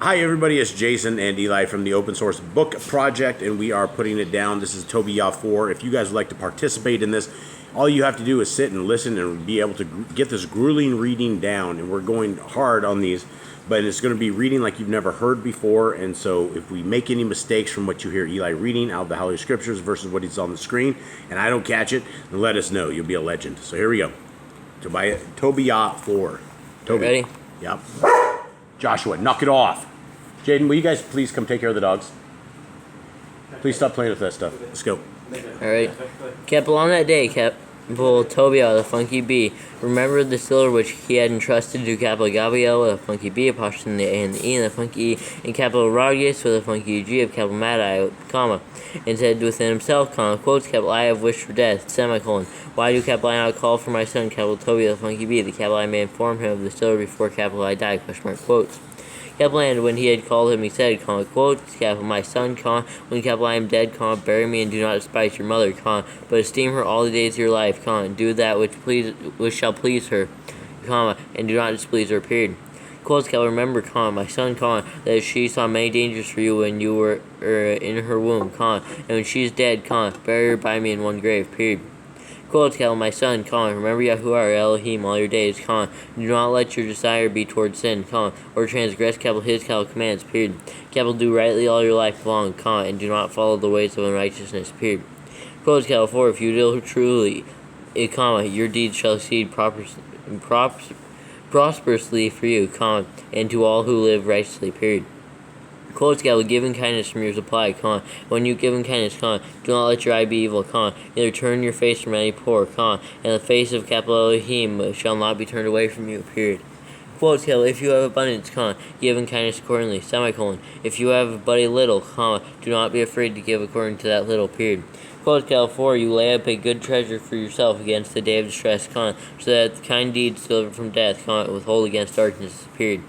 Hi everybody, it's Jason and Eli from the Open Source Book Project, and we are putting it down. This is TOвэлIYAH 4. If you guys would like to participate in this, all you have to do is sit and listen and be able to get this grueling reading down. And we're going hard on these, but it's going to be reading like you've never heard before. And so if we make any mistakes from what you hear Eli reading out of the Holy Scriptures versus what he's on the screen, and I don't catch it, then let us know. You'll be a legend. So here we go. TOWIAH 4. Toby. Ready? Yep. Joshua, knock it off. Jaden, will you guys please come take care of the dogs? Please stop playing with that stuff. Let's go. Alright. Keppel, on that day, Keppel TOWIAH, the funky bee, remembered the stiller which he had entrusted to Keppel Gabriel with a funky B, apostrophe the A and the E, and the funky E, and Keppel Rodius with a funky G of Keppel Madai, comma, and said within himself, comma, quotes, Keppel, I have wished for death, semicolon. Why do Keppel I not call for my son, Keppel TOWIAH, the funky bee, the Keppel I may inform him of the stiller before Keppel I die, question mark, quotes. Keppel, and when he had called him, he said, comma, quotes, Keppel, my son, comma, when Keppel I am dead, comma, bury me and do not despise your mother, comma, but esteem her all the days of your life, comma, and do that which shall please her, comma, and do not displease her, period. Quotes, Keppel, remember, comma, my son, comma, that she saw many dangers for you when you were in her womb, comma, and when she is dead, comma, bury her by me in one grave, period. Quotes, Keppel, my son, comma, remember Yahuwah Elohim all your days, comma, and do not let your desire be toward sin, comma, or transgress, Keppel, his commands, period. Keppel, do rightly all your life long, comma, and do not follow the ways of unrighteousness, period. Quotes, Keppel, for if you deal truly, comma, your deeds shall succeed prosperously for you, comma, and to all who live righteously, period. Quotes, Keppel, giving kindness from your supply, comma, when you give kindness, comma, do not let your eye be evil, comma, neither turn your face from any poor, comma, and the face of Keppel Elohim shall not be turned away from you, period. Quotes, Keppel, if you have abundance, comma, give kindness accordingly, semicolon, if you have but a little, comma, do not be afraid to give according to that little, period. Quotes, Keppel, for you lay up a good treasure for yourself against the day of distress, comma, so that kind deeds deliver from death, comma, withhold against darkness, period.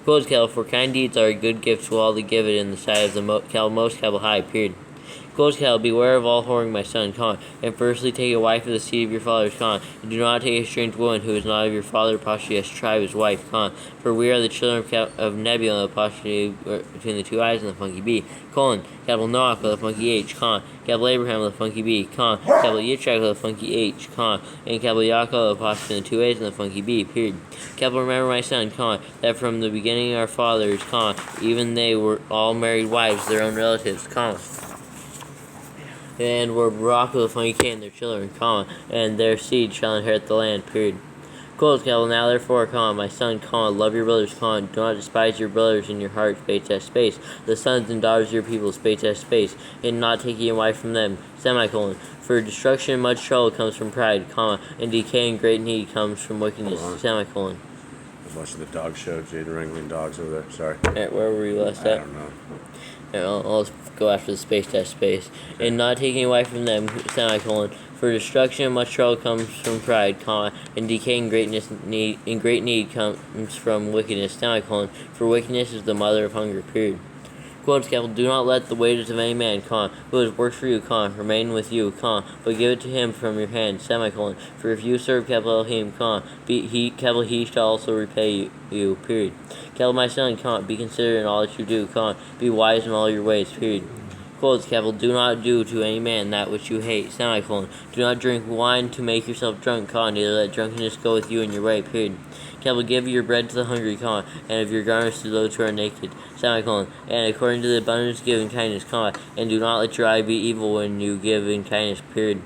Quotes, Keppel, for kind deeds are a good gift to all that give it in the sight of the most Keppel high, period. Quotes, Keppel, beware of all whoring, my son, comma, and firstly take a wife of the seed of your fathers, comma, and do not take a strange woman who is not of your father, apostrophe tribe, as wife, comma, for we are the children of Nebula, apostrophe between the two eyes and the funky B, colon, Keppel Noach with a funky H, comma, Keppel Abraham with a funky B, comma, Keppel Yitzchak with a funky H, comma, and Keppel Yaakov apostrophe in the two A's and the funky B, period. Keppel, remember, my son, comma, that from the beginning our fathers, comma, even they were all married wives, their own relatives, comma, and were brought with a funky K and their children, comma, and their seed shall inherit the land, period. Quotes, Keppel, now therefore, comma, my son, comma, love your brothers, comma, do not despise your brothers in your heart, space, the sons and daughters of your people, space, and not taking a wife from them, semicolon, for destruction much trouble comes from pride, comma, and decay and great need comes from wickedness, semicolon. I'm watching the dog show, Jaden wrangling dogs over there, sorry. Alright, where were you last at? I don't know. I'll go after the space, and not taking away from them, semicolon, for destruction much trouble comes from pride, comma, and decay and great need comes from wickedness, semicolon, for wickedness is the mother of hunger, period. Quotes, Keppel, do not let the wages of any man, comma, who has worked for you, comma, remain with you, comma, but give it to him from your hand, semicolon, for if you serve Keppel Elohim, comma, Keppel, he shall also repay you, period. Keppel, my son, comma, be considerate in all that you do, comma, be wise in all your ways, period. Quotes, Keppel, do not do to any man that which you hate, semicolon, do not drink wine to make yourself drunk, comma, neither let drunkenness go with you in your way, period. Keppel, give your bread to the hungry, comma, and of your garments to those who are naked, semicolon, and according to the abundance give in kindness, comma, and do not let your eye be evil when you give in kindness, period.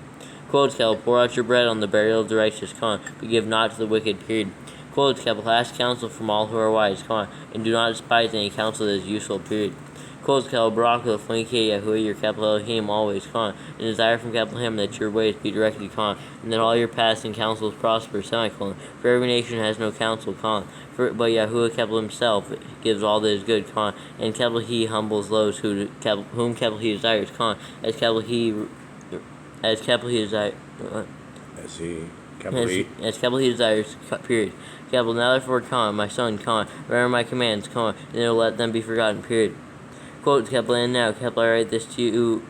Quotes, Keppel, pour out your bread on the burial of the righteous, comma, but give not to the wicked, period. Quotes, Keppel, ask counsel from all who are wise, comma, and do not despise any counsel that is useful, period. Quotes, Keppel, Barak with a funky Yahuwah, your Keppel Elohim, always, comma, and desire from Keppel him that your ways be directed, comma, and that all your paths and counsels prosper, semicolon, for every nation has no counsel, comma, but Yahuwah Keppel himself gives all that is good, comma, and Keppel he humbles those whom Keppel he desires, comma, as Keppel he desires, as Keppel he desires, period. Keppel, now therefore, comma, my son, comma, remember my commands, comma, and never let them be forgotten, period. Quotes, Keppel, and now, Keppel, I write this to you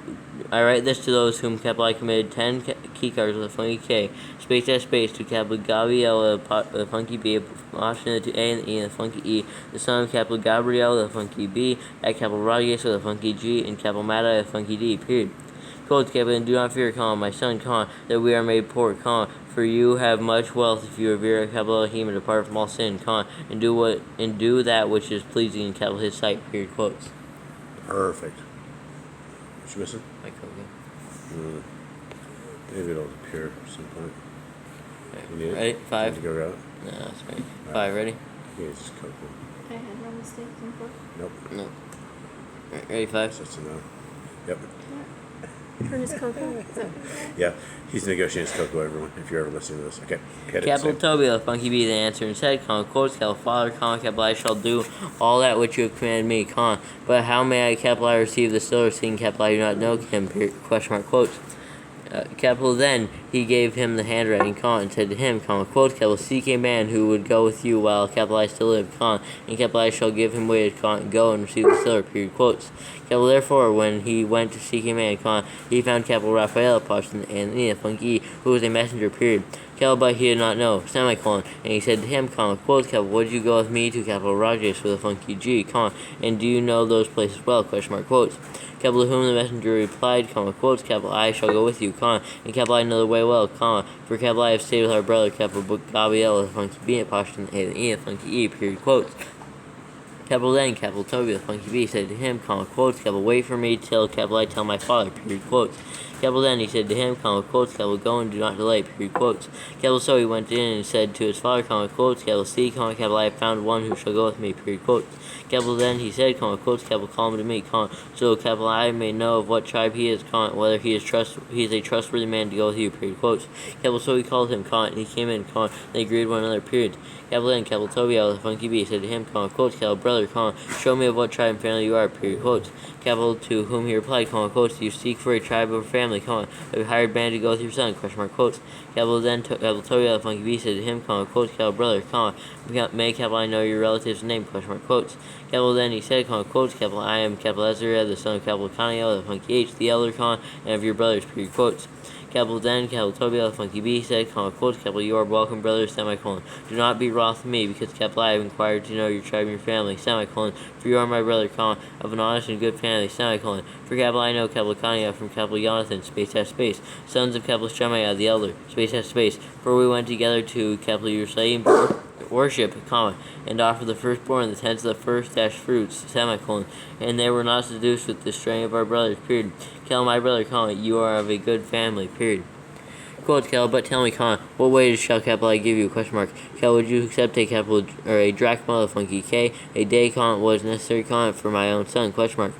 I write this to those whom capital I committed 10 key cards with a funky K, space dash space to capital Gabriel with a funky B, apostrophe to A and the E and a funky E, the son of capital Gabriel with a funky B, at capital Rodriguez with a funky G, and capital Mata with a funky D, period. Quote, capital, and do not fear, my son, that we are made poor, for you have much wealth if you revere capital Elohim and depart from all sin, and do that which is pleasing in capital his sight, period, quotes. Perfect. What you missing? My cocoa. Maybe it'll appear at some point. You need Ready? it? 5. You need to go out? No, that's right. 5, ready? Yeah, it's just cocoa. I had no mistakes in 4. Nope. No. Right, ready? 5. That's a no. Yep. For his cocoa? Yeah, he's negotiating his cocoa, everyone, if you're ever listening to this. Okay. Capital TOבל, funky B, the answer, and said, quotes, capital Father, capital I shall do all that which you have commanded me, but how may I, capital I, receive the silver, seeing, capital I do not know him, question mark, quotes. Capital then he gave him the handwriting, and said to him, quote, capital, seek a man who would go with you while capital I still live, and capital I shall give him wages, go and receive the silver, period, quotes. Capital therefore, when he went to seek a man, he found capital Raphael, apostrophe, and the funky, who was a messenger, period. Capital, but he did not know, and he said to him, quote, capital, would you go with me to capital Rajesh with a funky G, and do you know those places well, question mark, quotes. Capital, to whom the messenger replied, quotes, capital, I shall go with you, and capital, I know the way well, for capital, I have stayed with our brother, capital, Gabriel, with a funky B, apostrophe, and E, funky E, period, quotes. Capital then, capital Toby, the funky B, said to him, quotes, capital, wait for me till, capital, I tell my father, period, quotes. Capital then, he said to him, quotes, capital, go and do not delay, period, quotes. Capital, so he went in and said to his father, quotes, capital, see, capital, I have found one who shall go with me, period, quotes. Capital then, he said, quotes, capital, call him to me, so, capital, I may know of what tribe he is, whether he is a trustworthy man to go with you, period, quotes. Capital, so he called him, and he came in, they agreed one another, period. Capital then, capital Tobiah, the funky B, said to him, quotes, capital, brother, show me of what tribe and family you are, period, quotes. Capital, to whom he replied, quotes, do you seek for a tribe or family, a hired band to go with your son, question mark, quotes. Capital then, capital Tobiah, the funky B, said to him, quotes, capital, brother, may capital I know your relative's name, question mark, quotes. Capital then, he said, quotes, capital, I am capital Ezra, the son of capital Caniel, the funky H, the elder, and of your brothers, period, quotes. Capital then, capital Tobiah, the funky B, said, quotes, capital, you are welcome, brother, semicolon. Do not be wroth with me, because, capital, I have inquired to know your tribe and your family, semicolon. For you are my brother, of an honest and good family, semicolon. For, capital, I know, capital, Kaniah, from capital Jonathan, space dash space, sons of capital Shemaiah, the elder, space dash space. For we went together to capital Jerusalem, worship, and offer the firstborn, the tenth of the first dash fruits, semicolon. And they were not seduced with the straying of our brothers, period. Tell my brother, you are of a good family, period. Quote, Cal, but tell me, what wages shall capital I give you, question mark. Cal, would you accept a capital, or a drachma, the funky K, a day, was necessary, for my own son, question mark.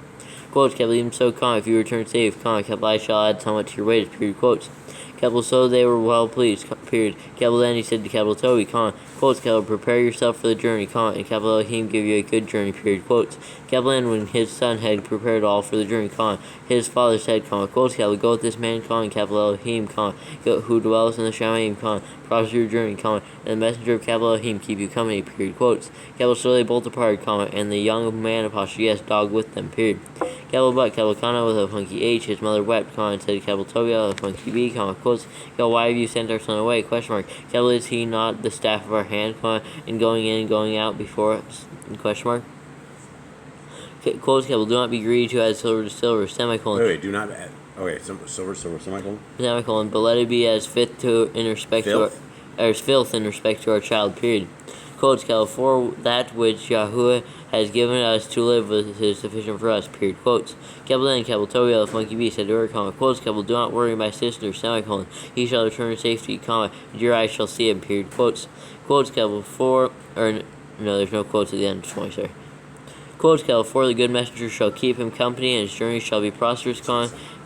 Quotes, capital, even so, if you return safe, capital, I shall add somewhat to your wages, period, quotes. Capital, so they were well pleased, period. Capital, then he said to capital Toby, quotes, capital, prepare yourself for the journey, and capital Elohim give you a good journey, period, quotes. Capital, then when his son had prepared all for the journey, his father said, quotes, capital, go with this man, and capital Elohim, who dwells in the Shamaim, prosper your journey, and the messenger of capital Elohim keep you company, period, quotes. Capital, so they both departed, and the young man, apostrophe, yes, dog with them, period. Capital, but capital Kana with a funky H, his mother wept, and said to capital Tobiah with a funky B, quotes, capital, why have you sent our son away, question mark. Capital, is he not the staff of our hand, and going in and going out before us, question mark. Quotes, capital, do not be greedy to add silver to silver, semicolon. Wait, do not add. Okay, silver, semicolon. Semicolon, but let it be as filth in respect to our child, period. Quotes, capital, for that which Yahuwah has given us to live with is sufficient for us, period, quotes. Capital then, capital Tobiah, the funky B, said to her, quotes, capital, do not worry my sister, semicolon. He shall return in safety, and your eyes shall see him, period, quotes. Quotes, capital, no, there's no quotes at the end, sorry. Quotes, capital, for the good messenger shall keep him company, and his journey shall be prosperous,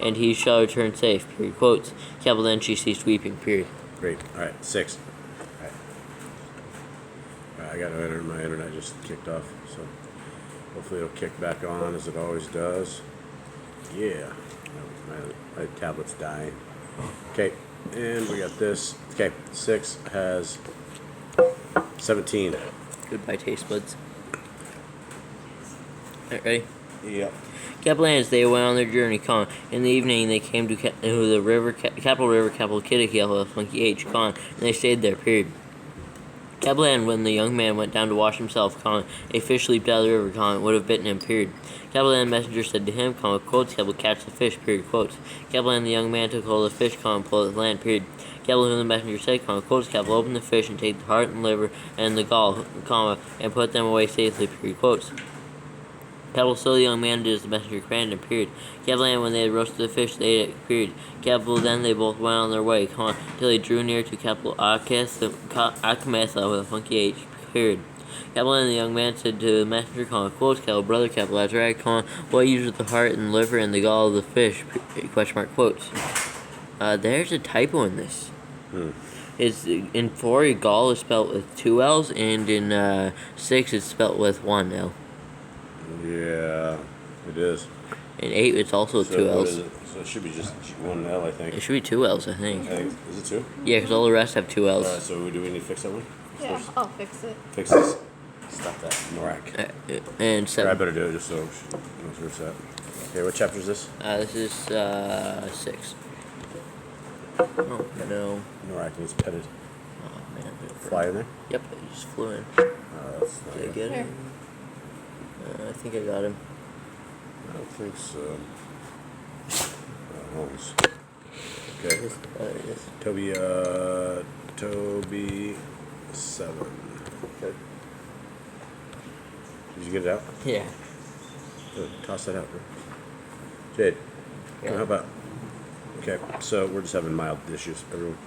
and he shall return safe, period, quotes. Capital, then she ceased weeping, period. Great. Alright, 6. I got no internet. My internet just kicked off, so hopefully it'll kick back on as it always does. Yeah, my tablet's dying. Okay, and we got this. Okay, 6 has 17. Goodbye, taste buds. Alright, ready? Yep. Capital N, as they went on their journey, in the evening they came to the river, capital Kittikiel, Funky H, and they stayed there, period. Capital N, when the young man went down to wash himself, a fish leaped out of the river, would have bitten him, period. Capital N, messenger said to him, quotes, Capital, catch the fish, period, quotes. Capital N, the young man took hold of the fish, and pulled it to land, period. Capital N, the messenger said, quotes, Capital, open the fish and take the heart and liver and the gall, and put them away safely, period, quotes. Capital, so the young man did as the messenger commanded him, period. Capital N, when they had roasted the fish, they ate it, period. Capital, then they both went on their way, till they drew near to capital Achametha with a funky H, period. Capital N, the young man said to the messenger, quotes, Capital, brother, Capital, that's right, what uses the heart and liver and the gall of the fish, question mark, quotes. There's a typo in this. It's in 4, gall is spelled with 2 L's, and in 6 it's spelled with 1 L. Yeah, it is. In 8 it's also So 2 what L's. is it? So it should be just 1 L, I think. It should be 2 L's, I think. Is it 2? Yeah, because all the rest have 2 L's. Alright, so do we need to fix that one? Yeah, I'll fix it. Fix this. Stop that. Norak. And I 7. better do it just so she knows where it's at. Okay, what chapter is this? This is 6. Oh no. Norak needs petted. Oh man. Fly in there? Yep, he just flew in. That's not Did I good. get him? I think I got him. I don't think so. Holmes. Okay. There it is. Toby 7. Okay. Did you get it out? Yeah. Good. Toss that out, bro. Jade, come help out. Okay, so we're just having mild issues, everyone.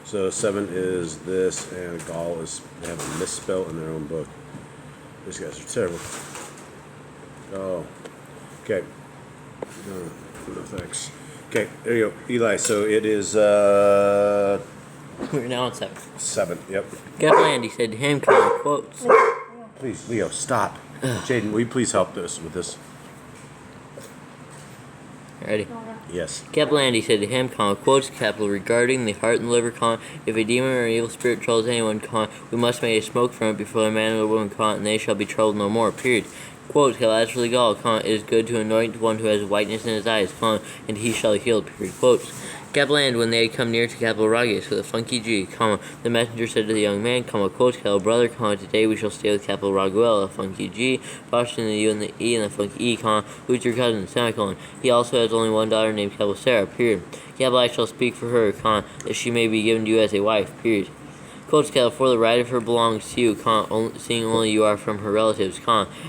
So 7 is this, and gall is, they have a misspell in their own book. These guys are terrible. Oh. Okay. No thanks. Okay, there you go. Eli, so it is, We're now on 7. 7, yep. Capital Andy said to him, quotes. Please, Leo, stop. Jaden, will you please help us with this? Ready? Yes. Capital Andy said to him, quotes, Capital, regarding the heart and liver, if a demon or an evil spirit troubles anyone, we must make a smoke from it before the man or the woman, and they shall be troubled no more, period. Quotes, as for the gall, it is good to anoint one who has whiteness in his eyes, and he shall heal, period. Quotes. Capital and when they had come near to Capital Rages with a funky G, the messenger said to the young man, quotes, Capital brother, today we shall stay with Capital Raguel, a funky G, apostrophe the U and the E and the funky E, who's your cousin, semicolon. He also has only one daughter named Capital Sarah, period. Capital I shall speak for her, that she may be given to you as a wife, period. Quotes, Capital, for the right of her belongs to you, seeing only you are from her relatives,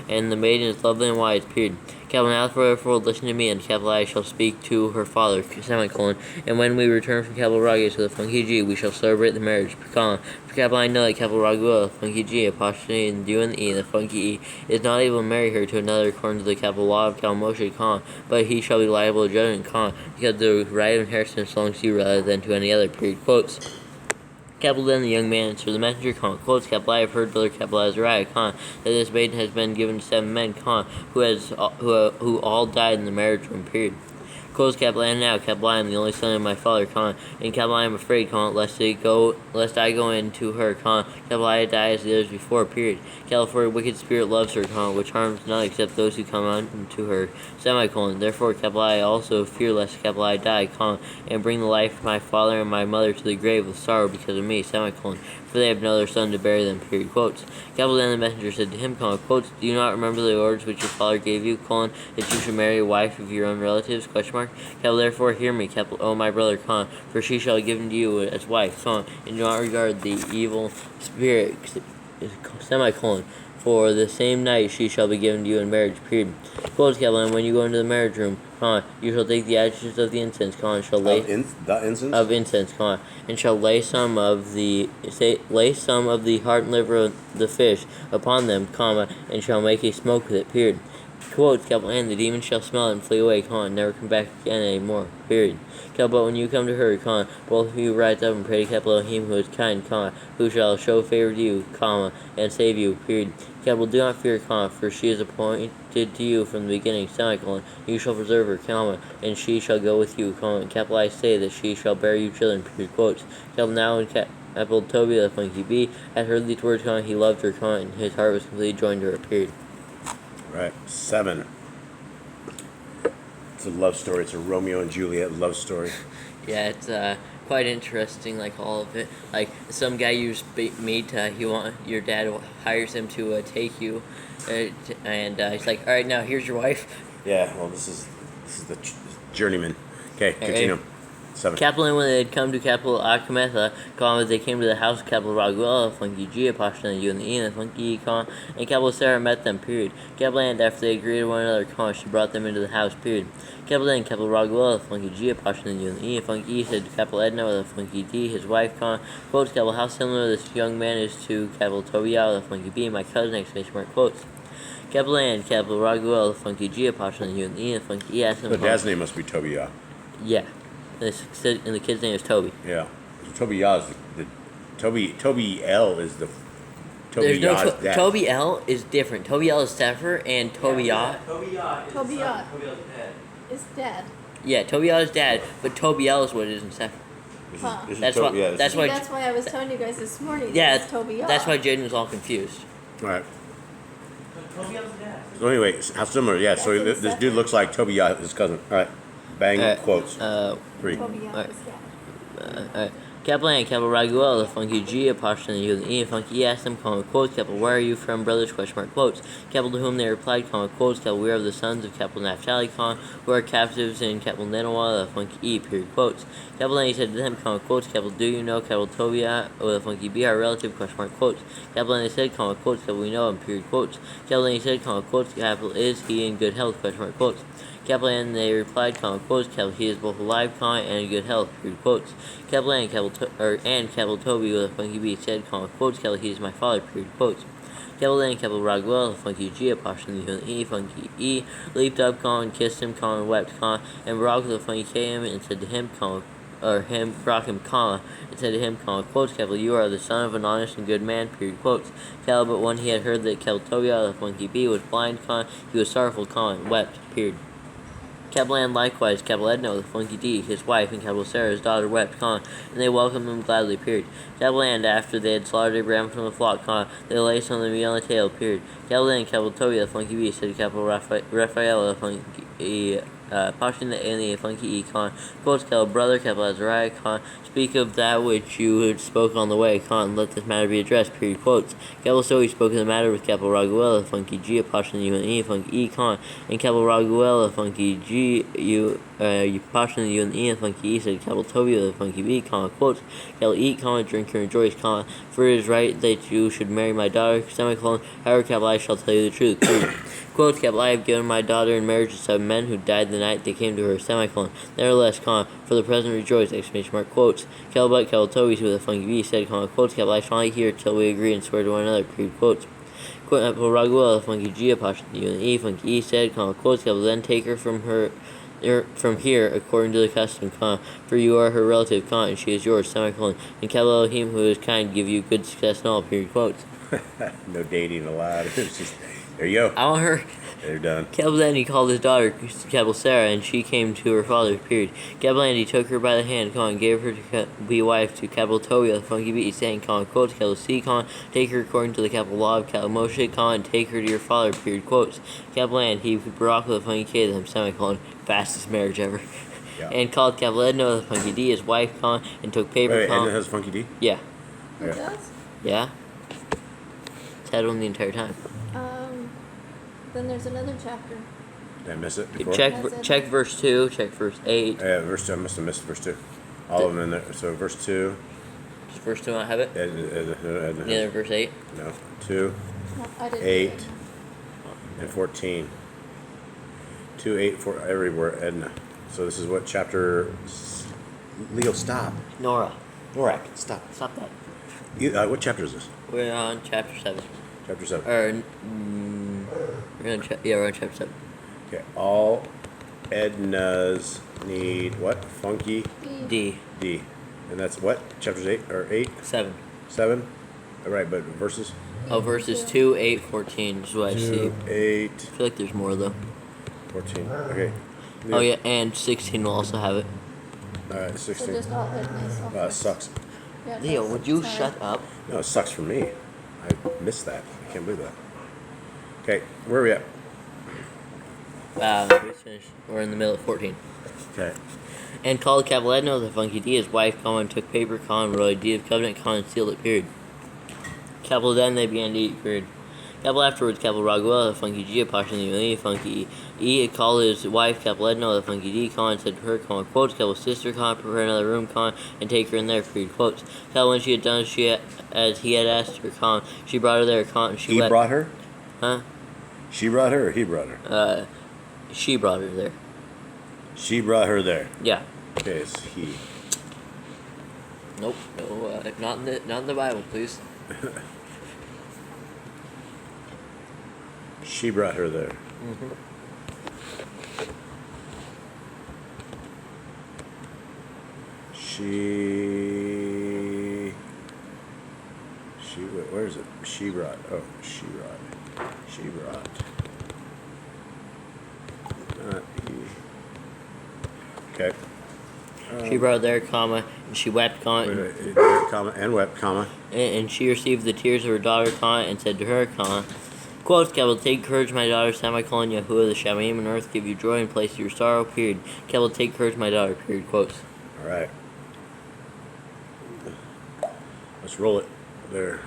and the maiden is lovely and wise, period. Capital, now therefore listen to me, and Capital I shall speak to her father, semicolon, and when we return from Capital Rages with a funky G, we shall celebrate the marriage, for Capital I know that Capital Raguel, funky G, apostrophe and U and the E, and the funky E, is not able to marry her to another according to the capital law of Capital Moshe, but he shall be liable to judgment, because the right of inheritance belongs to you rather than to any other, period. Quotes. Capital then the young man answered the messenger, quotes, Capital I have heard, brother Capital Azariah, that this maiden has been given to 7 men, who all died in the marriage room, period. Quotes, Capital and now, Capital I am the only son of my father, and Capital I am afraid, lest I go in to her, Capital I die as the others before, period. Capital, for a wicked spirit loves her, which harms none except those who come unto her, semicolon. Therefore, Capital I also fear lest Capital I die, and bring the life of my father and my mother to the grave with sorrow because of me, semicolon. For they have no other son to bury them, period. Quotes. Capital then the messenger said to him, quotes, do you not remember the orders which your father gave you, that you should marry a wife of your own relatives, question mark? Capital, therefore hear me, Capital, O my brother, for she shall be given to you as wife, and do not regard the evil spirit, semicolon, for the same night she shall be given to you in marriage, period. Quotes, Capital, and when you go into the marriage room, you shall take the ashes of the incense, and shall lay of incense, and shall lay some of the heart and liver of the fish upon them, and shall make a smoke with it, period. Quotes, Capital, and the demon shall smell it and flee away, and never come back again anymore, period. Capital, but when you come to her, both of you rise up and pray to Capital Elohim, who is kind, who shall show favor to you, and save you, period. Capital, do not fear, for she is appointed to you from the beginning, semicolon. You shall preserve her, and she shall go with you, and Capital I say that she shall bear you children, period. Quotes. Capital, now when Capital Toby, the funky B, had heard these words, he loved her, and his heart was completely joined to her, period. Right, 7. It's a love story. It's a Romeo and Juliet love story. Yeah, it's quite interesting. Like all of it. Like some guy used meat. Your dad hires him to take you, and he's like, all right, now here's your wife. Yeah. Well, this is the journeyman. Okay, continue. 7. Kaplan, when they had come to capital Apocrypha, they came to the house of capital Raguel, funky G, Pashtan, and Yun, and funky Con, and capital Sarah met them, period. Kaplan, after they agreed to one another, she brought them into the house, period. Kaplan, capital Raguel, funky G, Pashtan, and Yun, and funky E said to capital Edna with a funky D, his wife, Con, quotes, capital, how similar this young man is to capital TOבל with a funky B, my cousin, exclamation mark, quotes. Kaplan, capital Raguel, funky G, Pashtan, and Yun, and funky E asked him. The dad's name must be TOבל. Yeah. And the kid's name is Toby. Yeah. TOבל is the TOבל is the There's no TOBIA's dad. TOבל is different. TOבל is Sefer, and TOBIAH. TOBIAH is dad. Yeah, TOBIAH is dad, but TOBL is what it is in Sefer. Huh. That's why. That's why. That's why I was telling you guys this morning. Yeah, it's TOBIAH. that's why Jaden was all confused. All right. So anyway, how similar? Yeah. So this dude looks like TOBIAH, his cousin. All right. Bang quotes. 3. TOBIAH Alright. is dad. Alright. Kaplan, capital Raguel, the funky G, Pashtan, and E, funky E asked them, quotes, capital, where are you from, brothers, question mark, quotes. Capital, to whom they replied, quotes, capital, we are the sons of capital Naphtali, who are captives in capital Nenoah, the funky E, period, quotes. Capital, and he said to them, quotes, capital, do you know, capital, TOBIAH, or the funky B, our relative, question mark, quotes. Capital, and they said, quotes, capital, we know him, period, quotes. Capital, and he said, quotes, capital, is he in good health, question mark, quotes. Capital, and they replied, quotes, capital, he is both alive, and in good health, period, quotes. Capital, and capital Toby with a funky B said, quotes, capital, he is my father, period, quotes. Capital, and capital Raguel, the funky G, Pashtan, E, funky E, leaped up, and kissed him, and wept, and Barak the funky came and said to him, brought him, and said to him, quotes, capital, you are the son of an honest and good man, period, quotes. Capital, but when he had heard that capital Toby, the funky B, was blind, he was sorrowful, and wept, period. Kaplan likewise, capital Edna with a funky D, his wife, and capital Sarah, his daughter, wept, and they welcomed him gladly, period. Kaplan, after they had slaughtered a ram from the flock, they laid some of the meat on the table, period. Kaplan, capital Toby, the funky B, said to capital Raphael, the funky Pashtan, and the funky E, quotes, capital brother, capital Azariah, speak of that which you had spoken on the way, let this matter be addressed, period, quotes. Capital so he spoke of the matter with capital Raguel, the funky G, Pashtan, the funky E, and capital Raguel, the funky G, Pashtan, the funky E, said capital Toby, the funky B, quotes, capital eat, drink, and rejoice, for it is right that you should marry my daughter, however, capital I shall tell you the truth, period. Quote, capital, I have given my daughter in marriage to 7 men who died the night they came to her, nevertheless, for the present rejoice, exclamation mark, quotes. Capital, but capital Toby with a funky B said, quotes, capital, I shall not hear till we agree and swear to one another, period, quotes. Quote, capital Raguel, funky G, Pashtan, E, funky E said, quotes, capital, then take her from here, according to the custom, for you are her relative, and she is yours, and capital Elohim, who is kind, give you good success in all, period, quotes. No dating allowed. It's just, there you go. I want her. They're done. Capital, then he called his daughter, capital Sarah, and she came to her father, period. Capital, and he took her by the hand, and gave her to be wife to capital Toby, the funky B, saying, quotes, capital C, take her according to the capital law of capital Moshe, and take her to your father, period, quotes. Capital, and he Barak with the funky K, them, fastest marriage ever. Yeah. And called capital Edna, the funky D, his wife, and took paper, Wait, Edna has funky D? Yeah. Who does? Yeah. It's had one the entire time. Then there's another chapter. Did I miss it before? Check verse 2, check verse 8. Yeah, verse 2. I must have missed verse 2. All of them in there. So verse 2. Does verse 2 not have it? Neither verse 8? No. 2, No, I didn't. 8, and 14. 2, 8, 4, everywhere, Edna. So this is what chapter... Leo, stop. Nora. Norak, stop. Stop that. What chapter is this? We're on chapter 7. Chapter 7. We're on chapter 7. Okay, all Ednas need what? Funky D. D. And that's what? Chapters 8 or 8? 7. 7? All right, but verses? Oh, verses 2, 8, 14 is what I see. 2, 8, I feel like there's more though. 14. Okay. Oh yeah, and 16 will also have it. All right, So 16. just all Edna's. Sucks. Yeah, Leo, that's- would you sorry. shut up? No, it sucks for me. I missed that. I can't believe that. Okay, where are we at? We finished. We're in the middle of 14. Okay. And called Capoledno the Funky D, his wife, and took paper, and wrote a deed of covenant, and sealed it, period. Then they began to eat, period. Afterwards, Raguel the Funky G, apostrophe the Funky E, called his wife Capoledno the Funky D, and said to her, quotes, sister, prepare another room, and take her in there, period, quotes. When she had done as he had asked her, she brought her there, and she wept. He brought her? Huh? She brought her or he brought her? She brought her there. She brought her there. Yeah. Okay, it's he. Nope. No, not in the Bible, please. She brought her there. Mm-hmm. Where is it? She brought. Not he. Okay. She brought her there, and she wept, Comma, and wept, comma. and she received the tears of her daughter, and said to her, quotes, take courage, my daughter, Yahuwah, the Shamaim and earth give you joy in place of your sorrow, period. Take courage, my daughter, period, quotes. All right. Let's roll it there.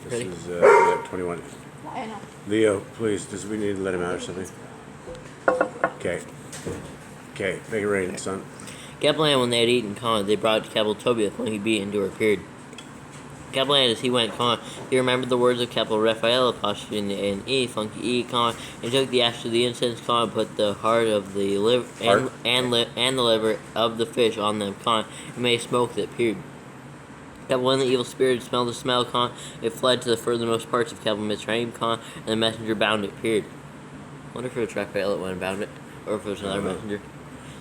This Ready? is 21. I know. Leo, please, we need to let him out or something? Okay. Okay, make it rain, son. When they had eaten, they brought Tobiah when he beat into her, period. As he went, he remembered the words of Raphael, apostrophe and E, funky E, and took the ash of the incense, and put the heart of the liver and the liver of the fish on them, and made smoke that, period. When the evil spirit smelled the smell, it fled to the furthermost parts of Mitzrayim, and the messenger bound it, period. I wonder if it was Raphael that went and bound it, or if it was another messenger.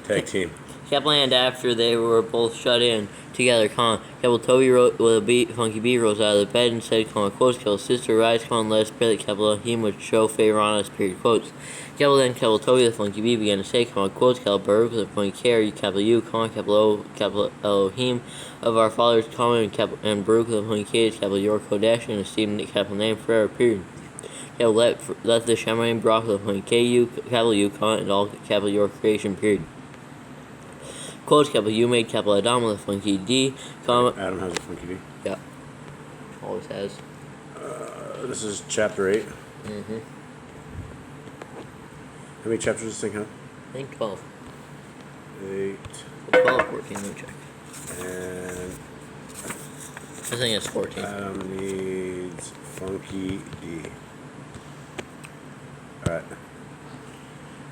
Tag team. After they were both shut in together, Toby Funky B rose out of the bed and said, quotes, sister, rise, let us pray that Elohim would show favor on us, period, quotes. Toby the Funky B began to say, quotes, Baruch the Funky Care, you, Elohim of our fathers, and Baruch the Funky Care, your Kodesh, and esteemed name forever, period. Let the Shemaim Baruch the Funky you, and all your creation, period. Quotes, you made Adam with a funky D, Adam has a funky D. Yeah. Always has. This is chapter 8. Mm-hmm. How many chapters does this thing have? I think 12. 8. 12, 14, let me check. And I think it's 14. Adam needs funky D. Alright.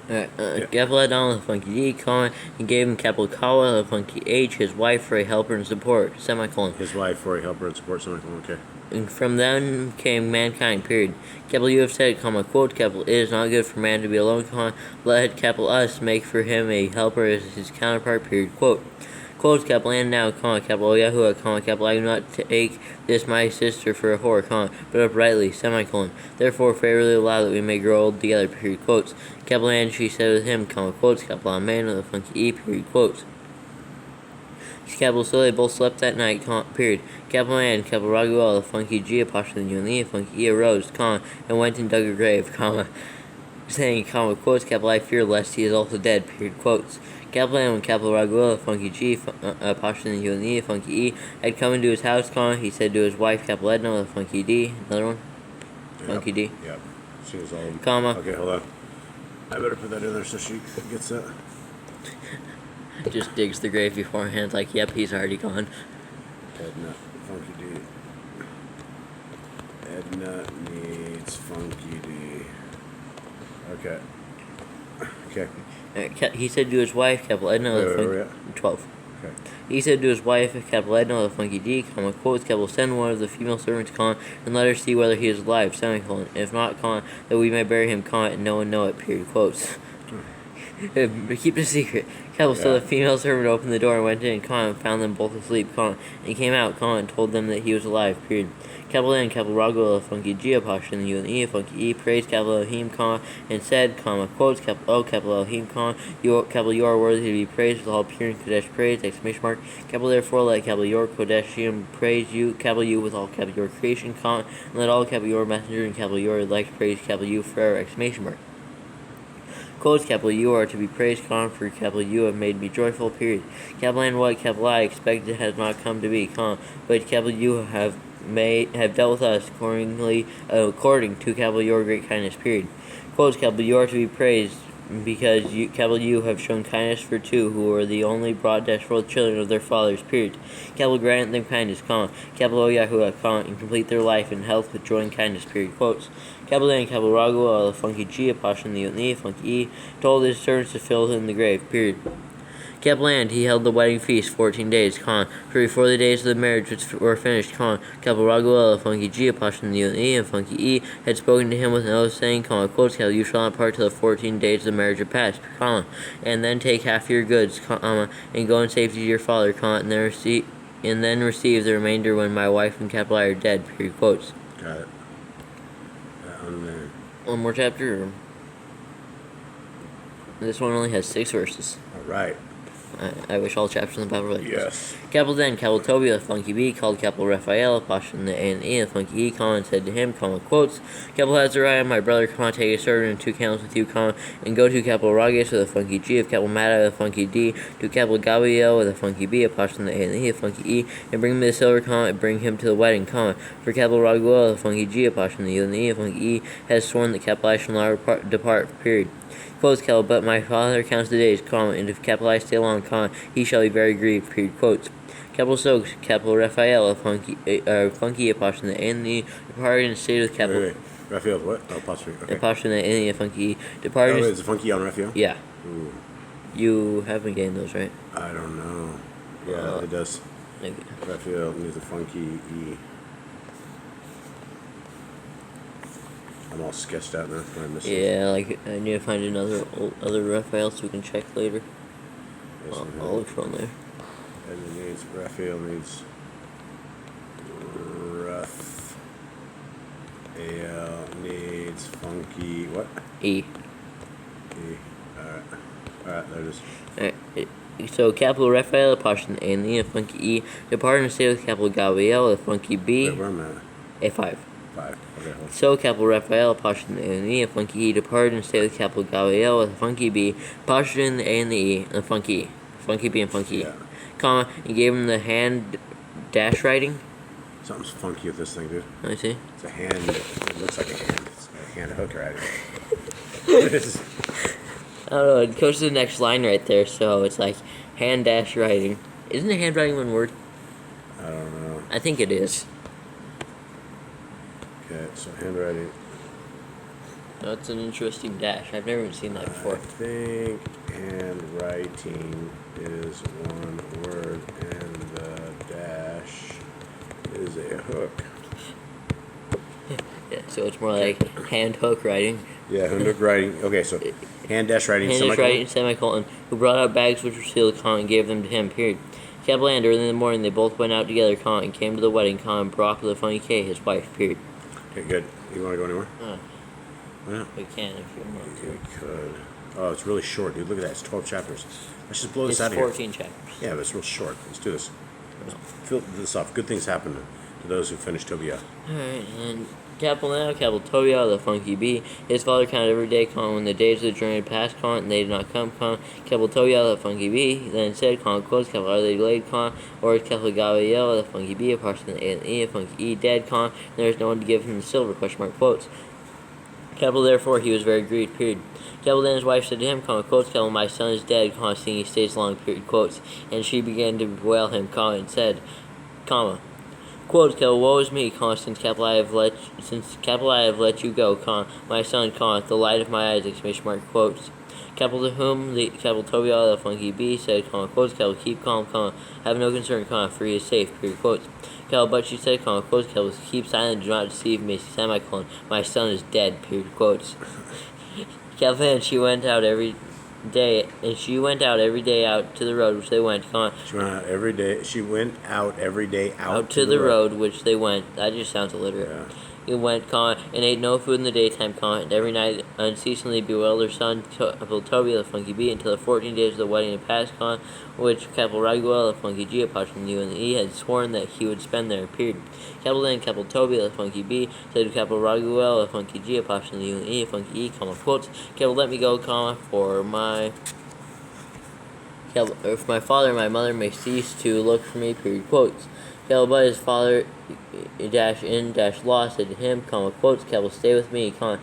Gavlad on the funky D, and gave him Kawa, the funky H, his wife, for a helper and support, semicolon. His wife for a helper and support, semicolon, okay. And from them came mankind, period. You have said, quote, it is not good for man to be alone, let us make for him a helper as his counterpart, period, quote. Quotes, and now, Yahuwah, I do not take this my sister for a whore, but uprightly, semicolon. Therefore, favorably allow that we may grow old together, period, quotes. And she said with him, quotes, man of the funky E, period, quotes. So they both slept that night, period. Raguel, the funky G, apostrophe and the funky E arose, and went and dug a grave, saying, quotes, I fear lest he is also dead, period, quotes. When Raguel, the funky G, apostrophe and the funky E, had come into his house, he said to his wife, Edna, the funky D, another one, funky D. Yep. She was all. Comma. Okay, hold on. I better put that in there so she gets that. Just digs the grave beforehand, like, yep, he's already gone. Edna, funky D. Edna needs funky D. Okay. Okay. He said to his wife, Edna, the funky 12. Okay. He said to his wife, Edna, the funky D, quotes, send one of the female servants, and let her see whether he is alive, semicolon. If not, that we may bury him, and no one know it, period, quotes. Keep the secret. So the female servant opened the door and went in, and found them both asleep, and came out, and told them that he was alive, period. Raguel, funky G, apostrophe and E, funky E, praised Elohim, and said, quotes, Elohim, you are worthy to be praised with all pure and Kodesh praise, exclamation mark. Therefore let your Kodeshim praise you, you with all your creation, and let all your messenger and your elect praise you forever, exclamation mark. Quotes, capital U are to be praised, comma, for capital U have made me joyful, period. Capital N, what capital I expected has not come to be, comma, but capital U have dealt with us according to capital your great kindness, period. Quotes, capital U are to be praised because you, capital U have shown kindness for two who are the only broad desperate children of their fathers, period. Capital grant them kindness, comma, capital Yahuwah, comma, and complete their life in health with joy and kindness, period. Quotes. Capital N, capital Ragu, funky G, apostrophe the Yotni, funky E, told his servants to fill in the grave, period. Capital and he held the wedding feast 14 days, for before the days of the marriage were finished, capital Raguel, funky G, apostrophe the Yotni, and funky E, had spoken to him with an oath, saying, quotes, capital, you shall not part till the 14 days of the marriage are passed, and then take half your goods, and go in safety to your father, and then receive the remainder when my wife and capital I are dead, period, quotes. Got it. One more chapter. This one only has 6 verses. All right. I wish all chapters in the Bible were like this. Yes. Capital then, capital Toby, the funky B, called capital Raphael, apostrophe the A and E, the funky E, and said to him, quotes, capital Azariah, my brother, take a servant and 2 camels with you, and go to capital Rages with a funky G, of capital Mata with a funky D, to capital Gabriel with a funky B, apostrophe the A and E, the funky E, and bring me the silver, and bring him to the wedding, for capital Raguel, the funky G, apostrophe the U and the E, the funky E, has sworn that capital I shall not depart, period. Quotes, capital, but my father counts the days, and if capital I stay long, he shall be very grieved, period. Quotes. Capital Soaks, capital Raphael, funky apostrophe the A and the departed and stayed with capital. Wait. Raphael, what? Oh, apostrophe. Okay. Apostrophe the A and the funky departed. Oh, is it funky on Raphael? Yeah. Ooh. You haven't gained those, right? I don't know. Yeah, it does. Maybe. Raphael needs a funky E. I'm all sketched out now. Yeah, like I need to find other Raphael so we can check later. I'll look for one there. And it needs Raphael needs Raphael needs funky what? E. E. Alright, there it is. Alright. So capital Raphael, apostrophe A and E, funky E, departed and stayed with capital Gabriel, a funky B. Wait, where am I at? A5. 5. Okay, hold on. So capital Raphael, apostrophe A and E, a funky E, departed and stayed with capital Gabriel with a funky B, apostrophe in the A and the E, and a funky E. Funky B and funky E. Yeah. Comma, and gave him the hand dash writing. Something's funky with this thing, dude. Let me see. It's a hand. It looks like a hand. It's a hand hook writing. It's I don't know, it goes to the next line right there, so it's like hand dash writing. Isn't it handwriting one word? I don't know. I think it is. Okay, so handwriting. That's an interesting dash. I've never even seen that before. I think handwriting is one word and the dash is a hook. Yeah, so it's more like hand hook writing. Yeah, hand hook writing. Okay, so hand dash writing. Hand dash writing, semicolon, who brought out bags which were sealed, and gave them to him, period. Capital and early in the morning they both went out together, and came to the wedding, and brought the funny K, his wife, period. Okay, good. You want to go anywhere? Yeah. We can if you want to. We could. Oh, it's really short, dude. Look at that. It's 12 chapters. Let's just blow this out It's of here. 14 chapters. Yeah, but it's real short. Let's do this. Let's fill this off. Good things happen to those who finish TOבל. Alright, and capital now, capital TOבל, the funky B. His father counted every day, when the days of the journey had passed, and they did not come, capital TOבל, the funky B. Then said, quotes, capital are they delayed, or capital Gabriel, the funky B, apostrophe the A and E, the funky E, dead, and there is no one to give him the silver, question mark, quotes. Capital therefore he was very grieved, period. Capital then his wife said to him, quotes, capital my son is dead, seeing he stays long, period, quotes. And she began to bewail him, and said, quotes, capital, woe is me, since capital I have let you go, my son, the light of my eyes, exclamation mark, quotes. Capital to whom the capital TOבל, the funky B, said, quotes, capital keep calm, have no concern, for he is safe, period, quotes. Capital, but she said, quotes, capital keep silent, do not deceive me, semicolon, my son is dead, period, quotes. Capital, and she went out every day out to the road which they went, She went out every day. She went out every day out to the road which they went. That just sounds illiterate. Yeah. he went, and ate no food in the daytime, and every night unceasingly bewailed her son, Tobiah the Funky Bee, until the 14 days of the wedding had passed, which Raguel the Funky G, Apocrypha and E had sworn that he would spend there, period. Then Tobiah the Funky Bee said to Raguel the Funky G, Apocrypha and E, Funky E, quotes, let me go, for my... if my father and my mother may cease to look for me, period, quotes. But his father -in-law said to him, quotes, stay with me, and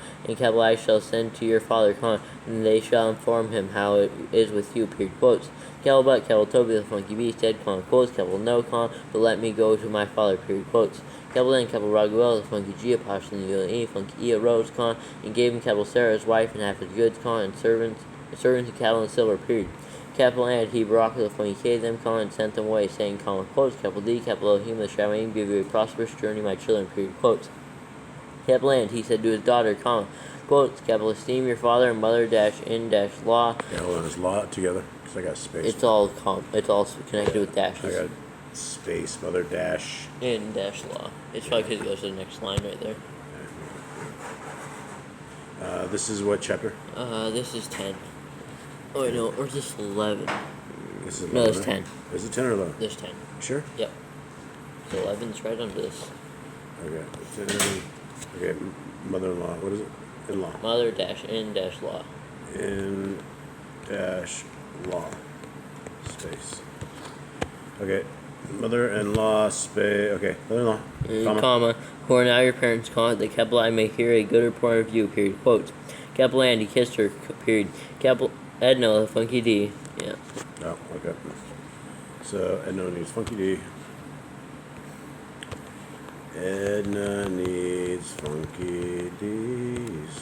I shall send to your father, and they shall inform him how it is with you, period, quotes. But Tobiah the Funky Bee said, quotes, no, but let me go to my father, period, quotes. Then Raguel the Funky G, Apocrypha and E, Funky E arose, and gave him Sarah his wife, and half his goods, and servants and cattle and silver, period. And he Barak the Funky K them, and sent them away, saying, quotes, D, Elohim the Shamaim, give you a prosperous journey, my children, period, quotes. And he said to his daughter, quotes, esteem your father and mother, -in-law. Yeah, hold on, is law together? Because I got space. It's all connected with dashes. I got space, mother dash. -law. It's probably because it goes to the next line right there. This is what chapter? This is 10. Oh, wait, no, or is this 11? This is 11, No, it's right? 10. Is it 10 or 11? This 10. Sure? Yep. So 11's right under this. Okay. 10, okay, mother-in-law. What is it? In-law. Mother -in-law. In-law. Space. Okay. Mother-in-law, space. Okay. Mother-in-law. Comma. Who are now your parents, that I may hear a good report of you, period, quotes. And he kissed her, period. Edna, the Funky D. Yeah. Oh, okay. So, Edna needs Funky D. Edna needs Funky D's.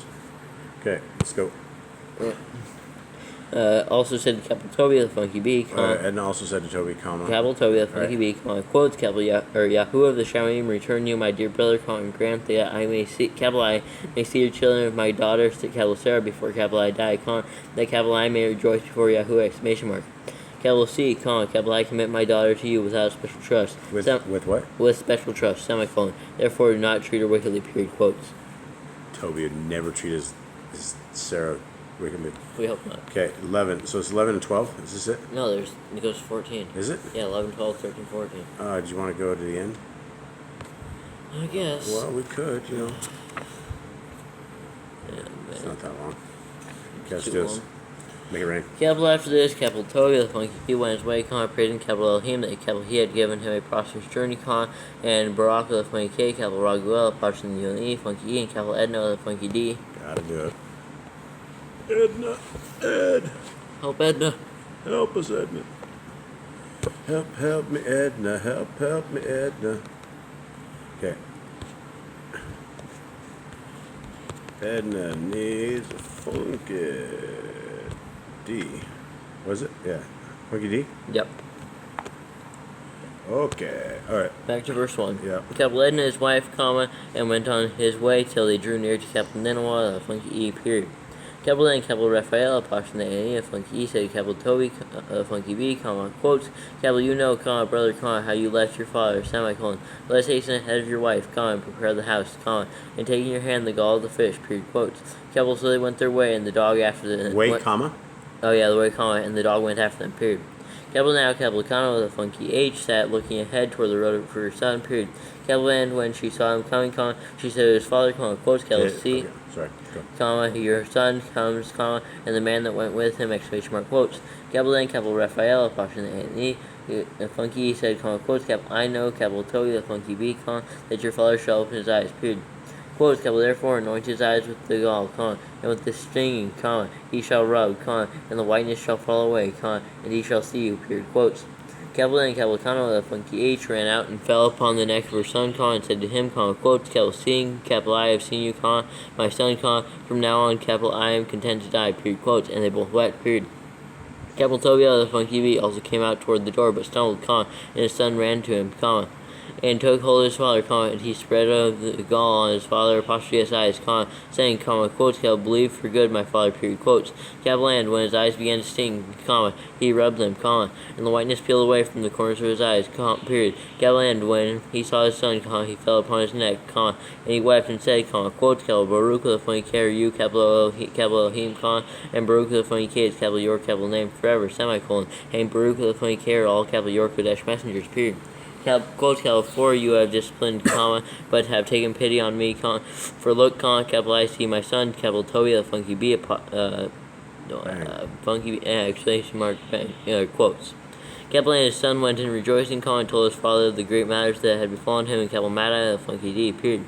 Okay, let's go. Also said to Tobiah the Funky B, Edna also said to Toby, Tobiah the Funky B, quotes, Yahuwah of the Shamaim, return you, my dear brother, and grant that I may see, your children of my daughter, Sarah, before I die, that I may rejoice before Yahuwah, exclamation mark. C, I commit my daughter to you without special trust. With what? With special trust, semicolon. Therefore, do not treat her wickedly, period, quotes. Toby would never treat his Sarah wickedly. We hope not. Okay, 11. So it's 11 and 12? Is this it? No, it goes to 14. Is it? Yeah, 11, 12, 13, 14. Do you want to go to the end? I guess. Well, we could, Yeah, It's not that long. Okay, let's Too do this. long. Make it rain. After this, Tobiah the Funky he went his way, praising Elohim that he had given him a prosperous journey, and Barak the Funky K, Raguel, Apocrypha and E, Funky E, and Edna the Funky D. Gotta do it. Edna. Ed. Help Edna. Help us, Edna. Help me, Edna. Help me, Edna. Okay. Edna needs a Funky D. Was it? Yeah. Funky D? Yep. Okay. Alright. Back to verse 1. Yeah. Edna his wife, and went on his way till they drew near to Nineveh, the Funky E, period. And Raphael, Apocrypha and E, Funky E, said Toby, Funky B, quotes, you know, brother, how you left your father, semicolon. Let's hasten ahead of your wife, and prepare the house, and take in your hand the gall of the fish, period, quotes. So they went their way, and the dog after them. Wait, comma? Oh, yeah, the way, and the dog went after them, period. Now, Kano, the Funky H, sat looking ahead toward the road for her son, period. And when she saw him coming, she said to his father, quotes, C, Okay. Sorry, go. Your son comes, and the man that went with him, exclamation mark, quotes. Raphael, Apocrypha and E, the Funky E said, quotes, I know, Toby, the Funky B, that your father shall open his eyes, period. Quotes, therefore anoint his eyes with the gall, and with the stinging, he shall rub, and the whiteness shall fall away, and he shall see you, period, quotes. And the Funky H ran out and fell upon the neck of her son, and said to him, quotes, seeing, I have seen you, my son, from now on, I am content to die, period, quotes, and they both wept, period. Tobiah, the Funky B, also came out toward the door, but stumbled, and his son ran to him, and took hold of his father, and he spread of the gall on his father apostrophe eyes, saying, quotes, believe for good, my father, period, quotes. And when his eyes began to sting, he rubbed them, and the whiteness peeled away from the corners of his eyes, period. And when he saw his son, he fell upon his neck, and he wept and said, quotes, Baruch the funny care you, capital Elohim, and Baruch the funny kids, capital your, capital name forever, semicolon, and Baruch the funny care, all capital your Kodesh messengers, period. Quotes, for you have disciplined, but have taken pity on me, for look, capital I see my son, capital TOвэл the funky be funky exclamation mark quotes. And his son went in rejoicing, and told his father of the great matters that had befallen him, and capital Mada the funky D, period.